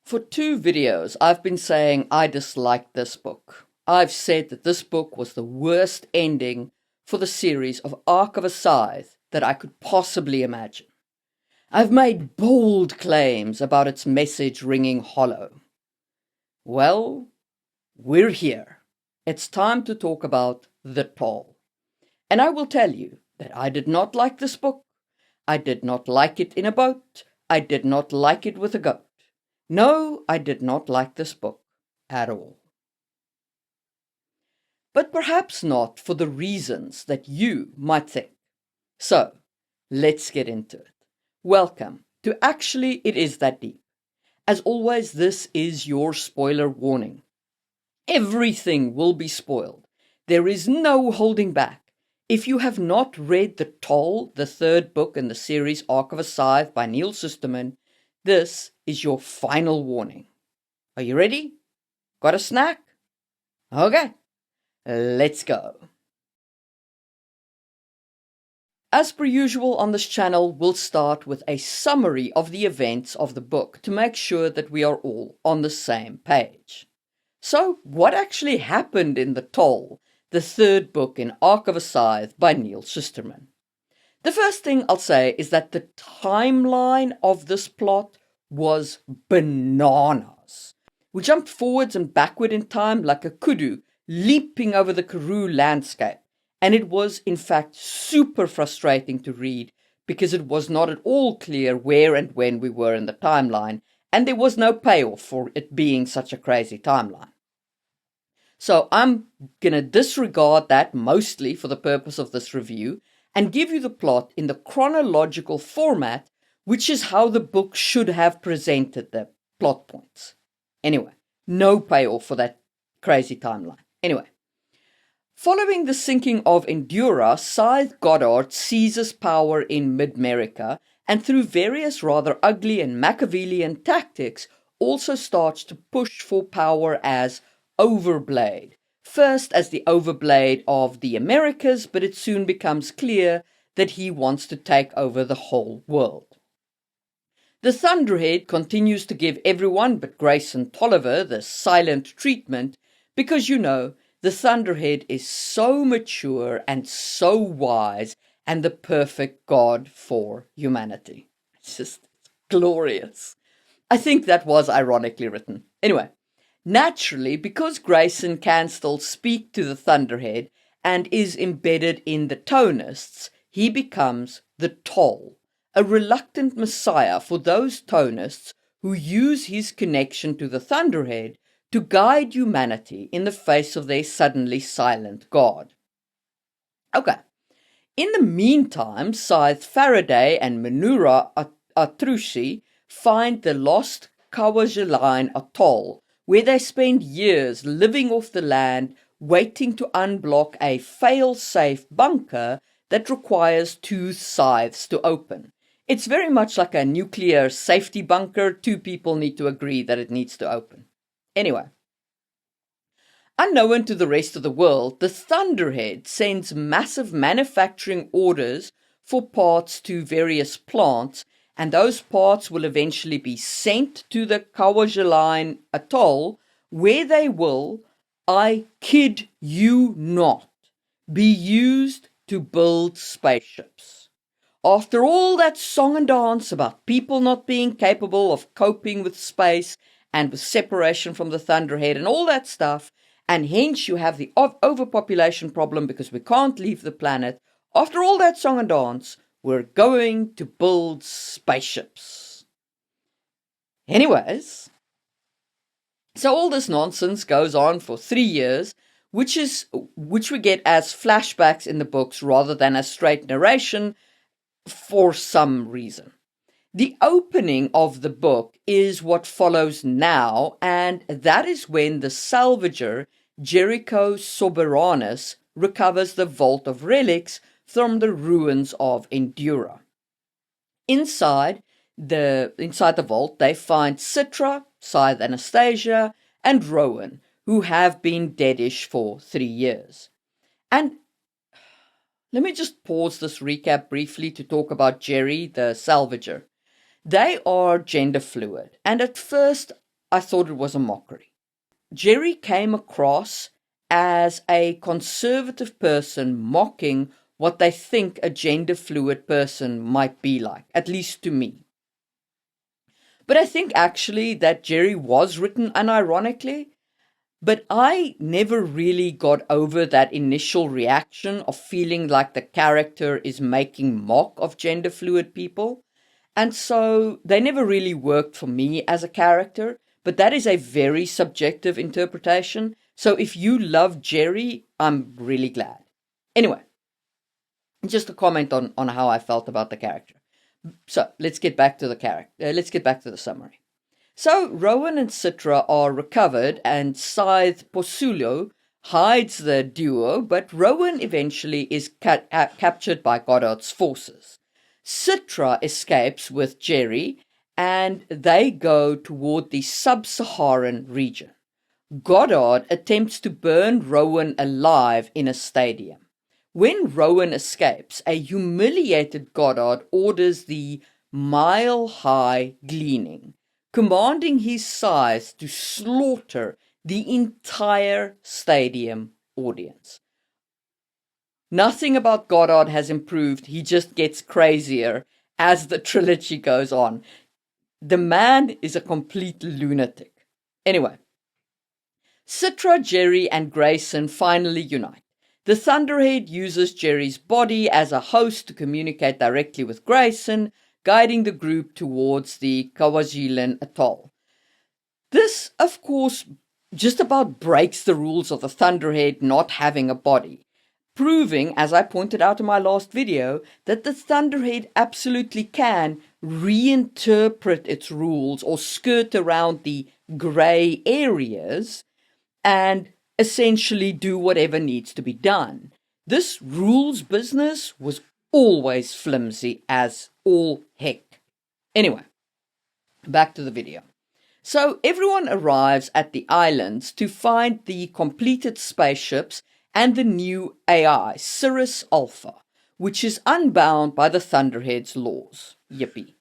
For 2 videos, I've been saying I dislike this book. I've said that this book was the worst ending for the series of Ark of a Scythe that I could possibly imagine. I've made bold claims about its message ringing hollow. Well, we're here. It's time to talk about The Toll. And I will tell you that I did not like this book. I did not like it in a boat. I did not like it with a goat. No, I did not like this book at all. But perhaps not for the reasons that you might think. So, let's get into it. Welcome to Actually It Is That Deep. As always, this is your spoiler warning. Everything will be spoiled. There is no holding back. If you have not read The Toll, the 3rd book in the series Ark of a Scythe by Neal Shusterman, this is your final warning. Are you ready? Got a snack? Okay, let's go. As per usual on this channel, we'll start with a summary of the events of the book to make sure that we are all on the same page. So, what actually happened in The Toll, the 3rd book in Ark of a Scythe by Neal Shusterman? The first thing I'll say is that the timeline of this plot was bananas. We jumped forwards and backward in time like a kudu, leaping over the Karoo landscape. And it was, in fact, super frustrating to read because it was not at all clear where and when we were in the timeline, and there was no payoff for it being such a crazy timeline. So I'm going to disregard that mostly for the purpose of this review and give you the plot in the chronological format, which is how the book should have presented the plot points. Anyway, no payoff for that crazy timeline. Anyway, following the sinking of Endura, Scythe Goddard seizes power in Mid-America and through various rather ugly and Machiavellian tactics also starts to push for power as Overblade. First as the Overblade of the Americas, but it soon becomes clear that he wants to take over the whole world. The Thunderhead continues to give everyone but Grace and Tolliver the silent treatment because, you know, the Thunderhead is so mature and so wise and the perfect god for humanity. It's just glorious. I think that was ironically written. Anyway, naturally, because Grayson can still speak to the Thunderhead and is embedded in the Tonists, he becomes the Toll, a reluctant messiah for those Tonists who use his connection to the Thunderhead to guide humanity in the face of their suddenly silent god. Okay, in the meantime, Scythe Faraday and Manura Atrushi find the lost Kwajalein Atoll, where they spend years living off the land, waiting to unblock a fail-safe bunker that requires 2 scythes to open. It's very much like a nuclear safety bunker. 2 people need to agree that it needs to open. Anyway, unknown to the rest of the world, the Thunderhead sends massive manufacturing orders for parts to various plants, and those parts will eventually be sent to the Kwajalein Atoll, where they will, I kid you not, be used to build spaceships. After all that song and dance about people not being capable of coping with space and with separation from the Thunderhead and all that stuff, and hence you have the overpopulation problem because we can't leave the planet, after all that song and dance, we're going to build spaceships. Anyways, so all this nonsense goes on for 3 years, which we get as flashbacks in the books rather than as straight narration for some reason. The opening of the book is what follows now, and that is when the salvager Jericho Soberanus recovers the Vault of Relics from the ruins of Endura. Inside the vault, they find Citra, Scythe Anastasia, and Rowan, who have been deadish for 3 years. And let me just pause this recap briefly to talk about Jerry, the salvager. They are gender fluid, and at first I thought it was a mockery. Jerry came across as a conservative person mocking what they think a gender fluid person might be like, at least to me. But I think actually that Jerry was written unironically, but I never really got over that initial reaction of feeling like the character is making mock of gender fluid people. And so they never really worked for me as a character, but that is a very subjective interpretation. So if you love Jerry, I'm really glad. Anyway, just a comment on how I felt about the character. So let's get back to the character. Let's get back to the summary. So Rowan and Citra are recovered, and Scythe Posulo hides the duo, but Rowan eventually is captured by Goddard's forces. Citra escapes with Jerry, and they go toward the sub-Saharan region. Goddard attempts to burn Rowan alive in a stadium. When Rowan escapes, a humiliated Goddard orders the mile-high gleaning, commanding his scythe to slaughter the entire stadium audience. Nothing about Goddard has improved. He just gets crazier as the trilogy goes on. The man is a complete lunatic. Anyway, Citra, Jerry, and Grayson finally unite. The Thunderhead uses Jerry's body as a host to communicate directly with Grayson, guiding the group towards the Kwajalein Atoll. This, of course, just about breaks the rules of the Thunderhead not having a body, proving, as I pointed out in my last video, that the Thunderhead absolutely can reinterpret its rules or skirt around the grey areas and essentially do whatever needs to be done. This rules business was always flimsy as all heck. Anyway, back to the video. So everyone arrives at the islands to find the completed spaceships and the new AI, Cirrus Alpha, which is unbound by the Thunderhead's laws. Yippee.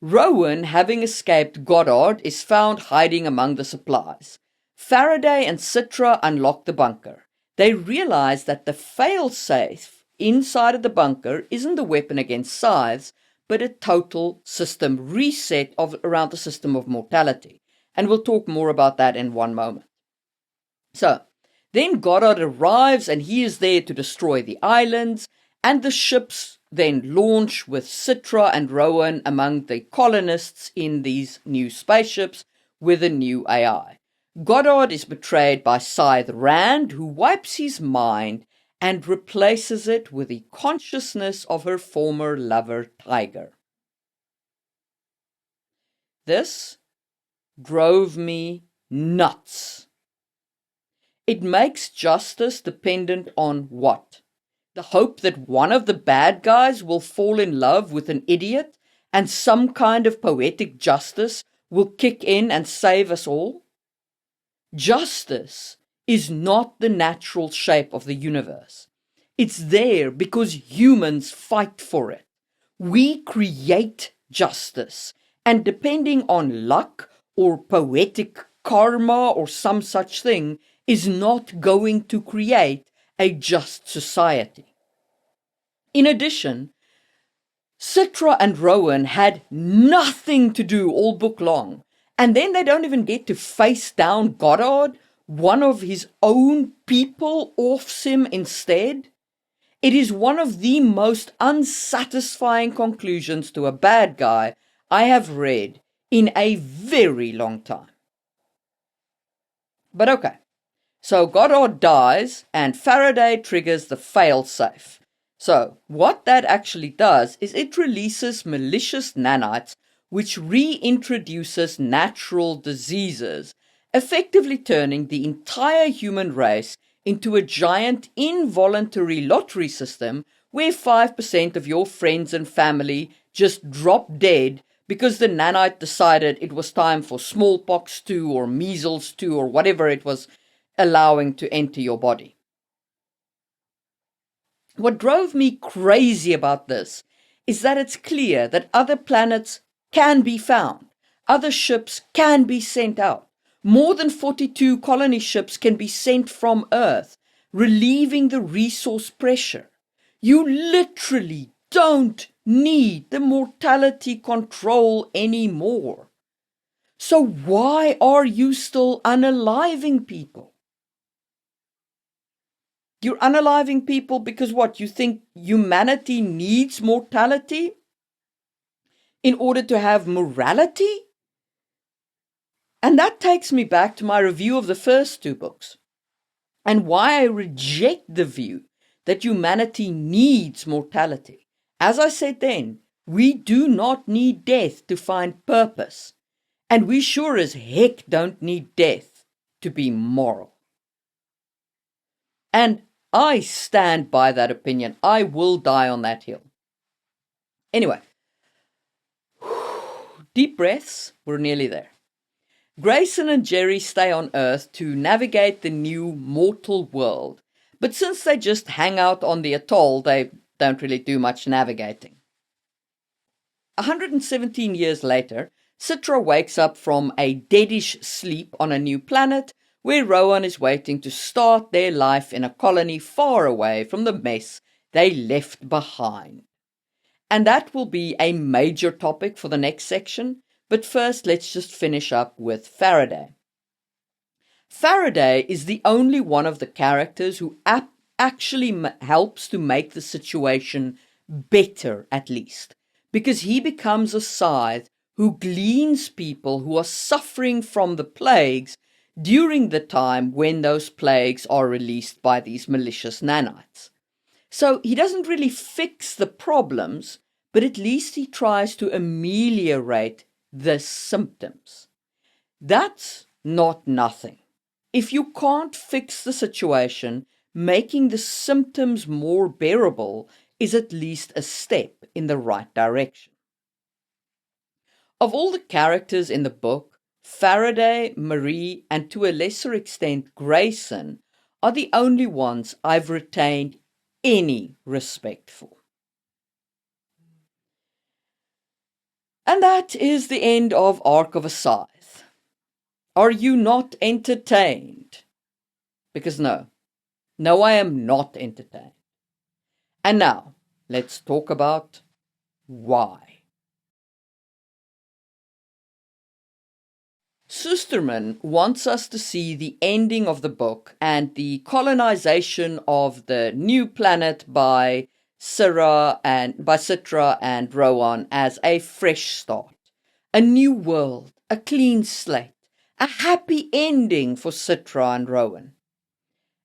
Rowan, having escaped Goddard, is found hiding among the supplies. Faraday and Citra unlock the bunker. They realize that the fail-safe inside of the bunker isn't a weapon against scythes, but a total system reset around the system of mortality. And we'll talk more about that in one moment. So, then Goddard arrives and he is there to destroy the islands, and the ships then launch with Citra and Rowan among the colonists in these new spaceships with a new AI. Goddard is betrayed by Scythe Rand, who wipes his mind and replaces it with the consciousness of her former lover, Tiger. This drove me nuts. It makes justice dependent on what? The hope that one of the bad guys will fall in love with an idiot and some kind of poetic justice will kick in and save us all? Justice is not the natural shape of the universe. It's there because humans fight for it. We create justice, and depending on luck or poetic karma or some such thing, is not going to create a just society. In addition, Citra and Rowan had nothing to do all book long, and then they don't even get to face down Goddard. One of his own people offs him instead. It is one of the most unsatisfying conclusions to a bad guy I have read in a very long time. But okay, so Goddard dies and Faraday triggers the fail-safe. So what that actually does is it releases malicious nanites which reintroduces natural diseases, effectively turning the entire human race into a giant involuntary lottery system where 5% of your friends and family just drop dead because the nanite decided it was time for smallpox 2 or measles 2 or whatever it was allowing to enter your body. What drove me crazy about this is that it's clear that other planets can be found. Other ships can be sent out. More than 42 colony ships can be sent from Earth, relieving the resource pressure. You literally don't need the mortality control anymore. So why are you still unaliving people? You're unaliving people because what? You think humanity needs mortality in order to have morality? And that takes me back to my review of the first two books and why I reject the view that humanity needs mortality. As I said then, we do not need death to find purpose, and we sure as heck don't need death to be moral. And I stand by that opinion. I will die on that hill. Anyway, deep breaths, we're nearly there. Grayson and Jerry stay on Earth to navigate the new mortal world, but since they just hang out on the atoll, they don't really do much navigating. 117 years later, Citra wakes up from a deadish sleep on a new planet where Rowan is waiting to start their life in a colony far away from the mess they left behind. And that will be a major topic for the next section, but first let's just finish up with Faraday. Faraday is the only one of the characters who actually helps to make the situation better, at least, because he becomes a scythe who gleans people who are suffering from the plagues during the time when those plagues are released by these malicious nanites. So he doesn't really fix the problems, but at least he tries to ameliorate the symptoms. That's not nothing. If you can't fix the situation, making the symptoms more bearable is at least a step in the right direction. Of all the characters in the book, Faraday, Marie, and to a lesser extent Grayson are the only ones I've retained any respect for. And that is the end of Arc of a Scythe. Are you not entertained? Because no, I am not entertained. And now, let's talk about why. Shusterman wants us to see the ending of the book and the colonization of the new planet by Citra and Rowan as a fresh start, a new world, a clean slate, a happy ending for Citra and Rowan.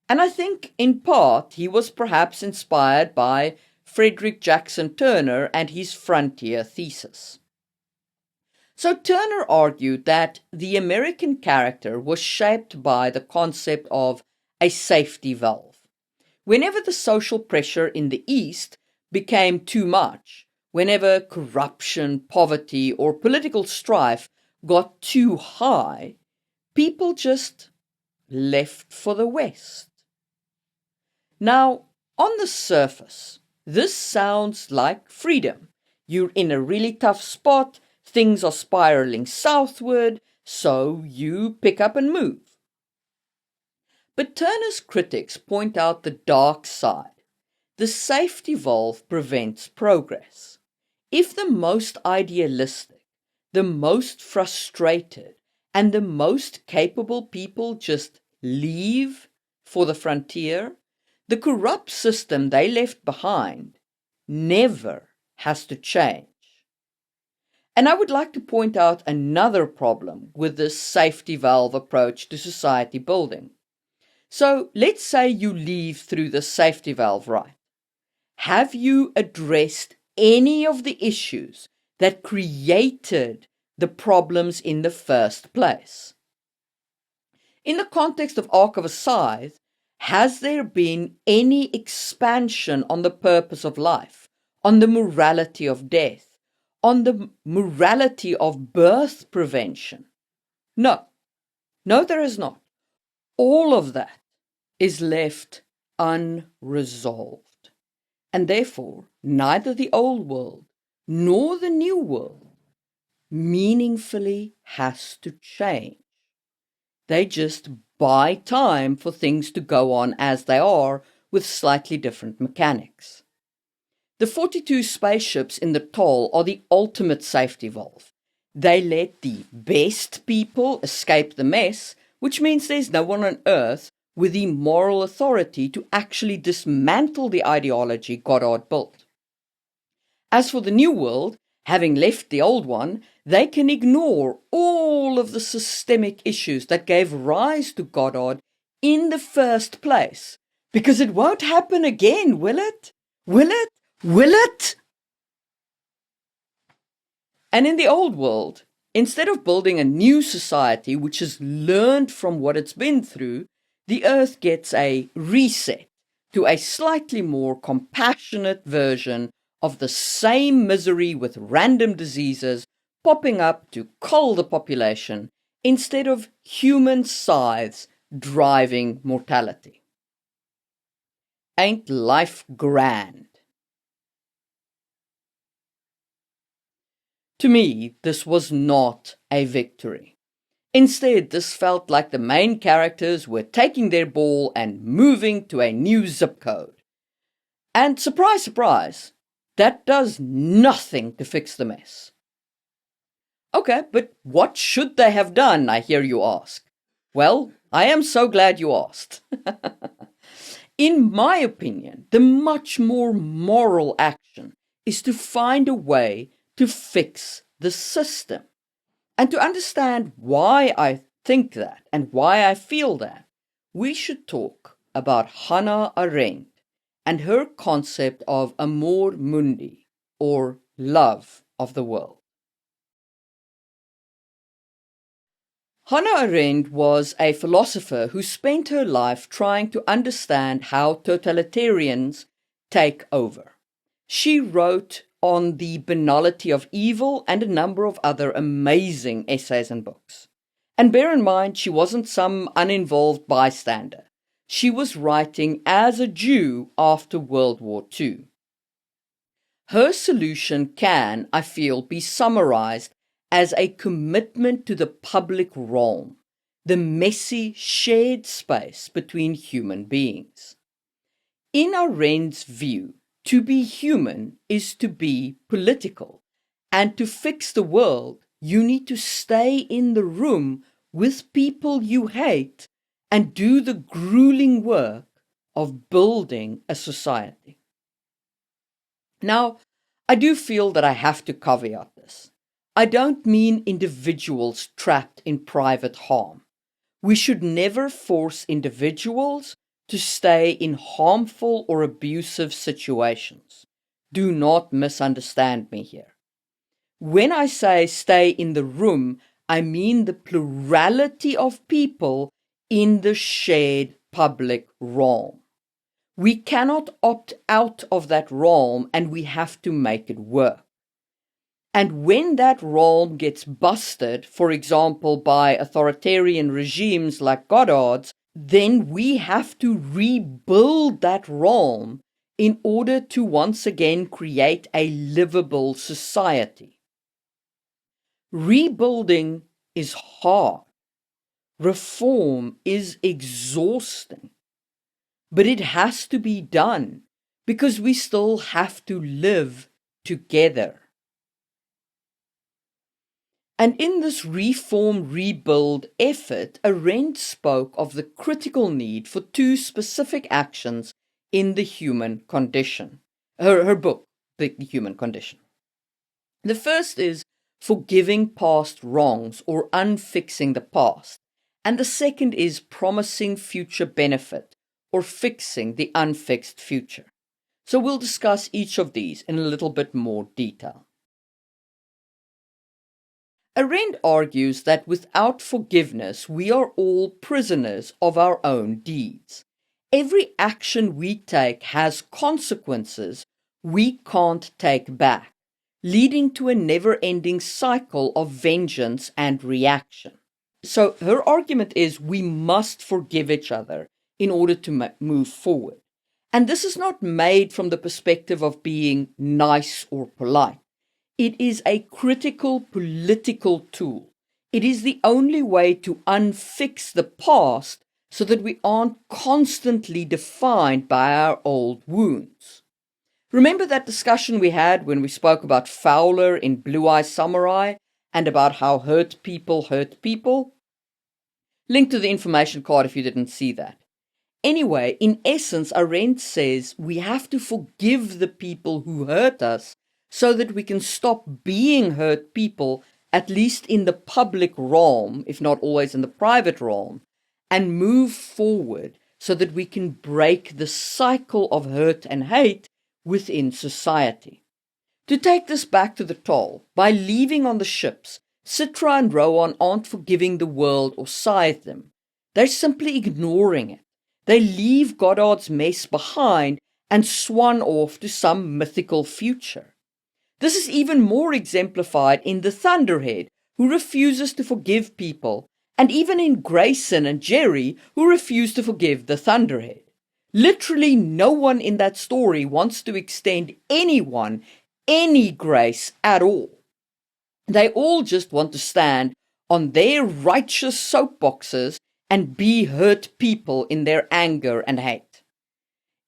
And I think in part he was perhaps inspired by Frederick Jackson Turner and his frontier thesis. So Turner argued that the American character was shaped by the concept of a safety valve. Whenever the social pressure in the East became too much, whenever corruption, poverty, or political strife got too high, people just left for the West. Now, on the surface, this sounds like freedom. You're in a really tough spot, things are spiraling southward, so you pick up and move. But Turner's critics point out the dark side. The safety valve prevents progress. If the most idealistic, the most frustrated, and the most capable people just leave for the frontier, the corrupt system they left behind never has to change. And I would like to point out another problem with this safety valve approach to society building. So let's say you leave through the safety valve right. Have you addressed any of the issues that created the problems in the first place? In the context of Arc of a Scythe, has there been any expansion on the purpose of life, on the morality of death, on the morality of birth prevention? No, there is not. All of that is left unresolved. And therefore, neither the old world nor the new world meaningfully has to change. They just buy time for things to go on as they are with slightly different mechanics. The 42 spaceships in the Toll are the ultimate safety valve. They let the best people escape the mess, which means there's no one on Earth with the moral authority to actually dismantle the ideology Goddard built. As for the new world, having left the old one, they can ignore all of the systemic issues that gave rise to Goddard in the first place, because it won't happen again, will it? Will it? Will it? And in the old world, instead of building a new society which has learned from what it's been through, the Earth gets a reset to a slightly more compassionate version of the same misery with random diseases popping up to cull the population instead of human scythes driving mortality. Ain't life grand? To me, this was not a victory. Instead, this felt like the main characters were taking their ball and moving to a new zip code. And surprise, surprise, that does nothing to fix the mess. Okay, but what should they have done, I hear you ask? Well, I am so glad you asked. In my opinion, the much more moral action is to find a way to fix the system. And to understand why I think that and why I feel that, we should talk about Hannah Arendt and her concept of amor mundi, or love of the world. Hannah Arendt was a philosopher who spent her life trying to understand how totalitarians take over. She wrote on the banality of evil and a number of other amazing essays and books. And bear in mind, she wasn't some uninvolved bystander. She was writing as a Jew after World War II. Her solution can, I feel, be summarized as a commitment to the public realm, the messy shared space between human beings. In Arendt's view, to be human is to be political, and to fix the world, you need to stay in the room with people you hate and do the grueling work of building a society. Now, I do feel that I have to caveat this. I don't mean individuals trapped in private harm. We should never force individuals to stay in harmful or abusive situations. Do not misunderstand me here. When I say stay in the room, I mean the plurality of people in the shared public realm. We cannot opt out of that realm, and we have to make it work. And when that realm gets busted, for example, by authoritarian regimes like Goddard's, then we have to rebuild that realm in order to once again create a livable society. Rebuilding is hard. Reform is exhausting. But it has to be done because we still have to live together. And in this reform-rebuild effort, Arendt spoke of the critical need for two specific actions in the human condition. Her book, The Human Condition. The first is forgiving past wrongs or unfixing the past. And the second is promising future benefit or fixing the unfixed future. So we'll discuss each of these in a little bit more detail. Arendt argues that without forgiveness, we are all prisoners of our own deeds. Every action we take has consequences we can't take back, leading to a never-ending cycle of vengeance and reaction. So her argument is we must forgive each other in order to move forward. And this is not made from the perspective of being nice or polite. It is a critical political tool. It is the only way to unfix the past so that we aren't constantly defined by our old wounds. Remember that discussion we had when we spoke about Fowler in Blue Eye Samurai and about how hurt people hurt people? Link to the information card if you didn't see that. Anyway, in essence, Arendt says we have to forgive the people who hurt us so that we can stop being hurt people, at least in the public realm, if not always in the private realm, and move forward so that we can break the cycle of hurt and hate within society. To take this back to the toll, by leaving on the ships, Citra and Rowan aren't forgiving the world or Scythe them. They're simply ignoring it. They leave Goddard's mess behind and swan off to some mythical future. This is even more exemplified in the Thunderhead, who refuses to forgive people, and even in Grayson and Jerry, who refuse to forgive the Thunderhead. Literally no one in that story wants to extend anyone any grace at all. They all just want to stand on their righteous soapboxes and be hurt people in their anger and hate.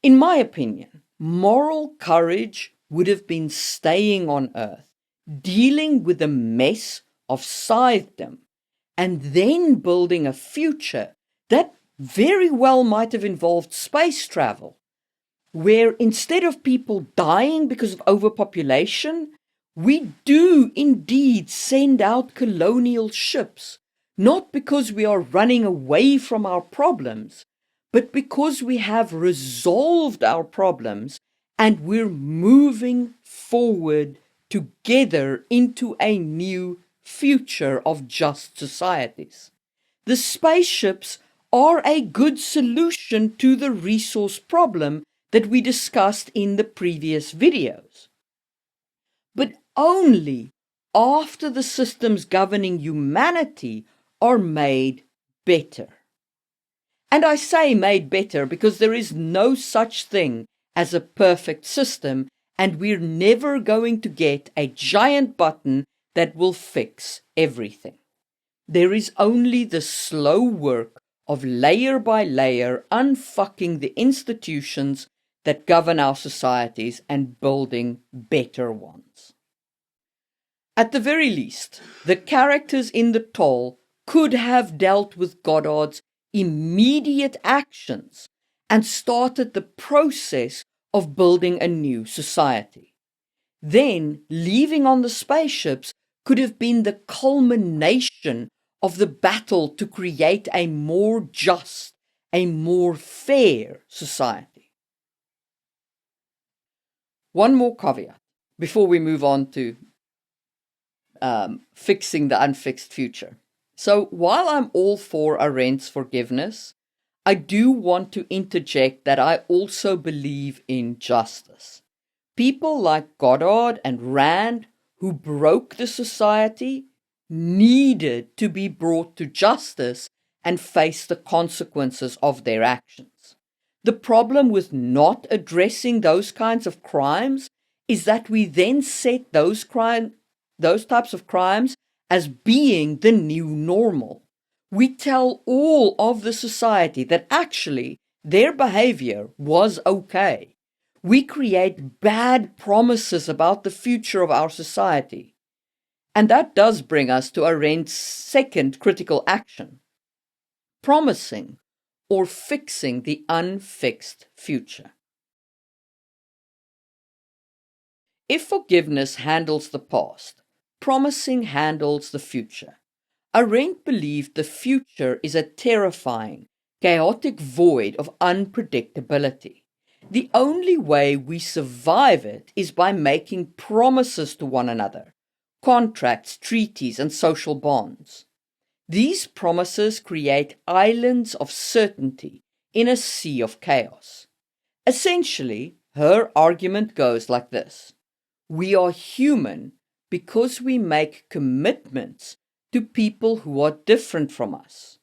In my opinion, moral courage would have been staying on Earth, dealing with the mess of Scythedom, and then building a future that very well might have involved space travel, where instead of people dying because of overpopulation, we do indeed send out colonial ships, not because we are running away from our problems, but because we have resolved our problems and we're moving forward together into a new future of just societies. The spaceships are a good solution to the resource problem that we discussed in the previous videos. But only after the systems governing humanity are made better. And I say made better because there is no such thing as a perfect system, and we're never going to get a giant button that will fix everything. There is only the slow work of layer by layer unfucking the institutions that govern our societies and building better ones. At the very least, the characters in the toll could have dealt with Goddard's immediate actions and started the process of building a new society. Then, leaving on the spaceships could have been the culmination of the battle to create a more just, a more fair society. One more caveat before we move on to fixing the unfixed future. So while I'm all for Arendt's forgiveness, I do want to interject that I also believe in justice. People like Goddard and Rand, who broke the society, needed to be brought to justice and face the consequences of their actions. The problem with not addressing those kinds of crimes is that we then set those types of crimes as being the new normal. We tell all of the society that actually their behavior was okay. We create bad promises about the future of our society. And that does bring us to Arendt's second critical action: promising or fixing the unfixed future. If forgiveness handles the past, promising handles the future. Arendt believed the future is a terrifying, chaotic void of unpredictability. The only way we survive it is by making promises to one another, contracts, treaties, and social bonds. These promises create islands of certainty in a sea of chaos. Essentially, her argument goes like this: we are human because we make commitments to people who are different from us.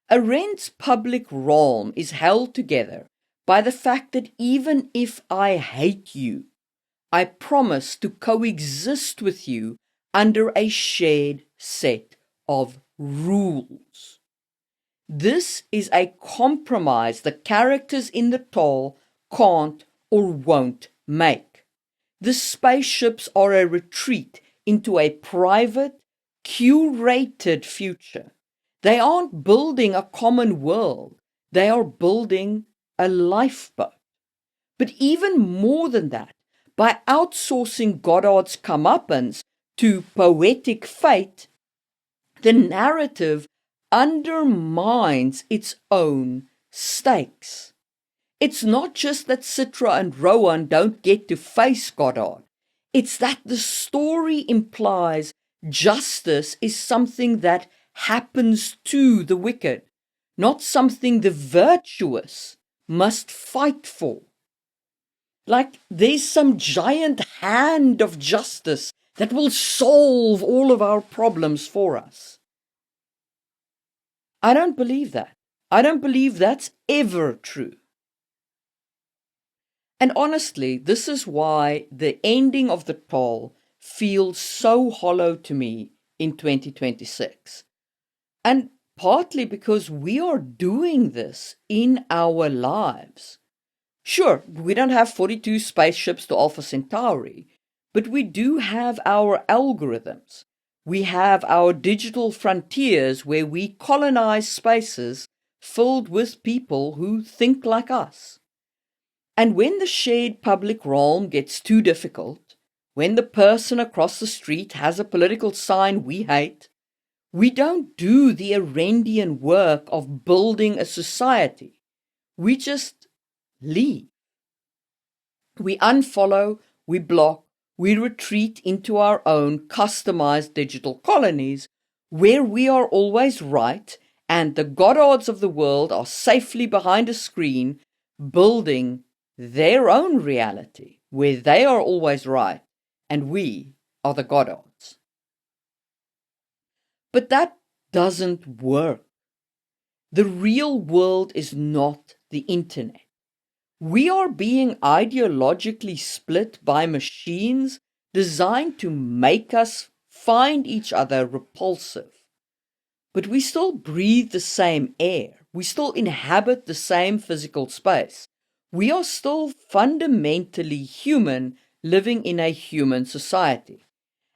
Arendt's public realm is held together by the fact that even if I hate you, I promise to coexist with you under a shared set of rules. This is a compromise the characters in the tale can't or won't make. The spaceships are a retreat into a private, curated future. They aren't building a common world. They are building a lifeboat. But even more than that, by outsourcing Goddard's comeuppance to poetic fate, the narrative undermines its own stakes. It's not just that Citra and Rowan don't get to face Goddard. It's that the story implies justice is something that happens to the wicked, not something the virtuous must fight for. Like there's some giant hand of justice that will solve all of our problems for us. I don't believe that. I don't believe that's ever true. And honestly, this is why the ending of the tale feels so hollow to me in 2026. And partly because we are doing this in our lives. Sure, we don't have 42 spaceships to Alpha Centauri, but we do have our algorithms. We have our digital frontiers where we colonize spaces filled with people who think like us. And when the shared public realm gets too difficult, when the person across the street has a political sign we hate, we don't do the Arendtian work of building a society. We just leave. We unfollow, we block, we retreat into our own customized digital colonies where we are always right and the Goddards of the world are safely behind a screen building their own reality where they are always right and we are the Goddards. But that doesn't work. The real world is not the internet. We are being ideologically split by machines designed to make us find each other repulsive. But we still breathe the same air. We still inhabit the same physical space. We are still fundamentally human living in a human society.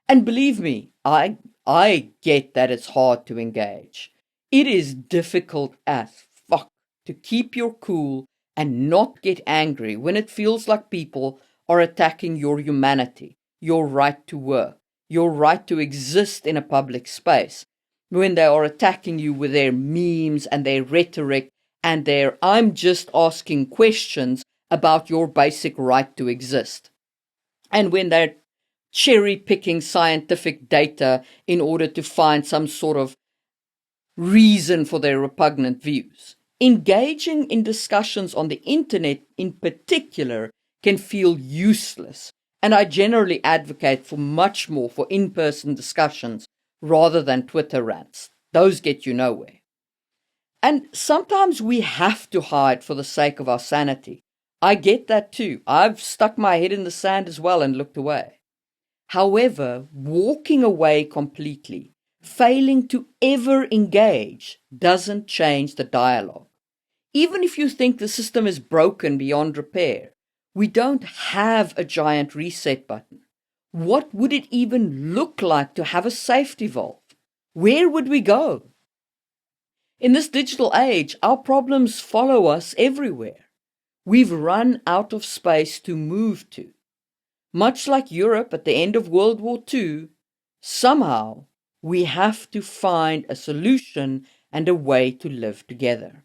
And believe me, I get that it's hard to engage. It is difficult as fuck to keep your cool and not get angry when it feels like people are attacking your humanity, your right to work, your right to exist in a public space, when they are attacking you with their memes and their rhetoric and their I'm just asking questions about your basic right to exist. And when they're cherry-picking scientific data in order to find some sort of reason for their repugnant views. Engaging in discussions on the internet in particular can feel useless, and I generally advocate for much more for in-person discussions rather than Twitter rants. Those get you nowhere. And sometimes we have to hide for the sake of our sanity. I get that too. I've stuck my head in the sand as well and looked away. However, walking away completely, failing to ever engage, doesn't change the dialogue. Even if you think the system is broken beyond repair, we don't have a giant reset button. What would it even look like to have a safety valve? Where would we go? In this digital age, our problems follow us everywhere. We've run out of space to move to. Much like Europe at the end of World War II, somehow we have to find a solution and a way to live together.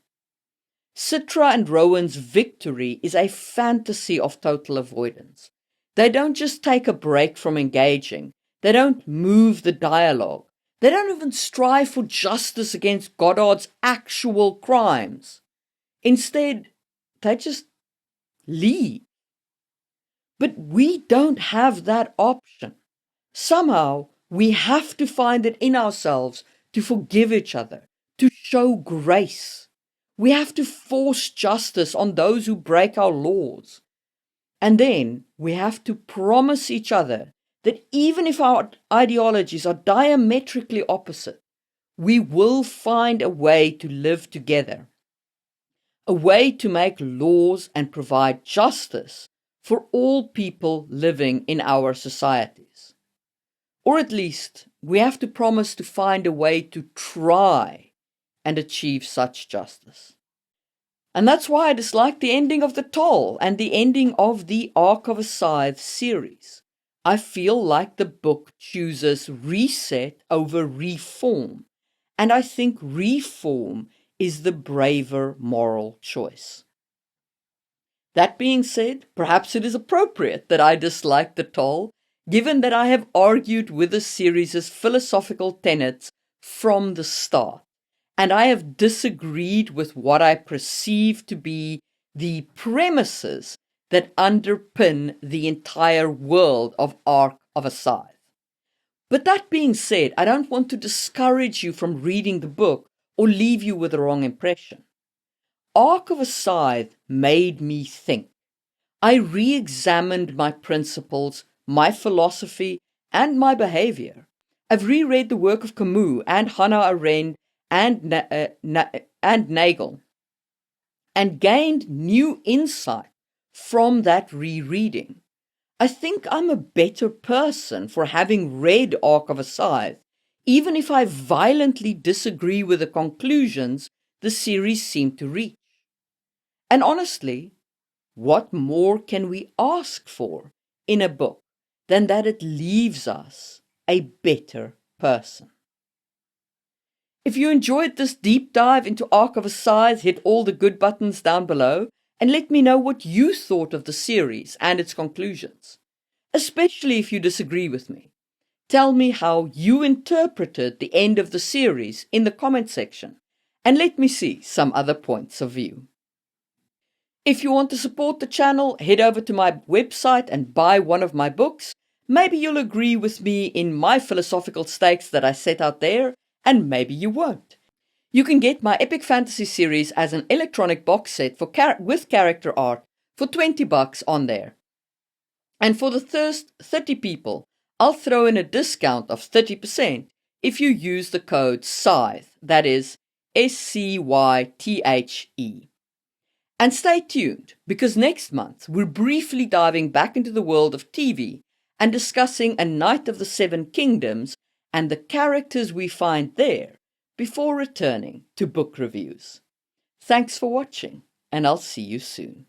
Citra and Rowan's victory is a fantasy of total avoidance. They don't just take a break from engaging. They don't move the dialogue. They don't even strive for justice against Goddard's actual crimes. Instead, they just leave. But we don't have that option. Somehow, we have to find it in ourselves to forgive each other, to show grace. We have to force justice on those who break our laws. And then we have to promise each other that even if our ideologies are diametrically opposite, we will find a way to live together, a way to make laws and provide justice for all people living in our societies. Or at least, we have to promise to find a way to try and achieve such justice. And that's why I dislike the ending of The Toll and the ending of the Arc of a Scythe series. I feel like the book chooses reset over reform, and I think reform is the braver moral choice. That being said, perhaps it is appropriate that I dislike The Toll, given that I have argued with the series' philosophical tenets from the start, and I have disagreed with what I perceive to be the premises that underpin the entire world of Arc of a Scythe. But that being said, I don't want to discourage you from reading the book or leave you with the wrong impression. Arc of a Scythe made me think. I re-examined my principles, my philosophy, and my behavior. I've reread the work of Camus and Hannah Arendt and Nagel, and gained new insight from that rereading. I think I'm a better person for having read Arc of a Scythe, even if I violently disagree with the conclusions the series seemed to reach. And honestly, what more can we ask for in a book than that it leaves us a better person? If you enjoyed this deep dive into Arc of a Scythe, hit all the good buttons down below and let me know what you thought of the series and its conclusions, especially if you disagree with me. Tell me how you interpreted the end of the series in the comment section, and let me see some other points of view. If you want to support the channel, head over to my website and buy one of my books. Maybe you'll agree with me in my philosophical stakes that I set out there, and maybe you won't. You can get my epic fantasy series as an electronic box set with character art for $20 on there. And for the first 30 people, I'll throw in a discount of 30% if you use the code Scythe, that is SCYTHE. And stay tuned, because next month we're briefly diving back into the world of TV and discussing A Knight of the Seven Kingdoms and the characters we find there before returning to book reviews. Thanks for watching, and I'll see you soon.